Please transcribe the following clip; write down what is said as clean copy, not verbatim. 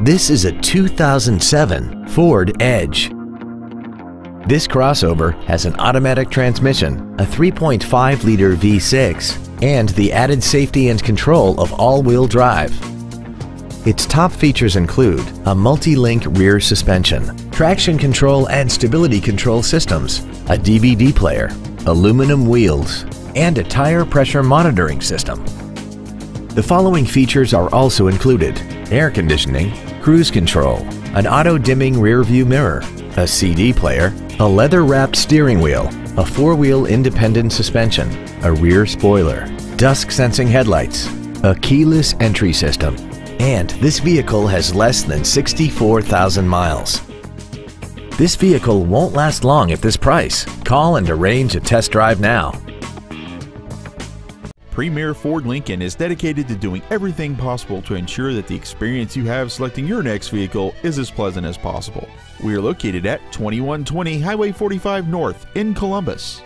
This is a 2007 Ford Edge. This crossover has an automatic transmission, a 3.5-liter V6, and the added safety and control of all-wheel drive. Its top features include a multi-link rear suspension, traction control and stability control systems, a DVD player, aluminum wheels, and a tire pressure monitoring system. The following features are also included: air conditioning, cruise control, an auto-dimming rear-view mirror, a CD player, a leather-wrapped steering wheel, a four-wheel independent suspension, a rear spoiler, dusk-sensing headlights, a keyless entry system, and this vehicle has less than 64,000 miles. This vehicle won't last long at this price. Call and arrange a test drive now. Premier Ford Lincoln is dedicated to doing everything possible to ensure that the experience you have selecting your next vehicle is as pleasant as possible. We are located at 2120 Highway 45 North in Columbus.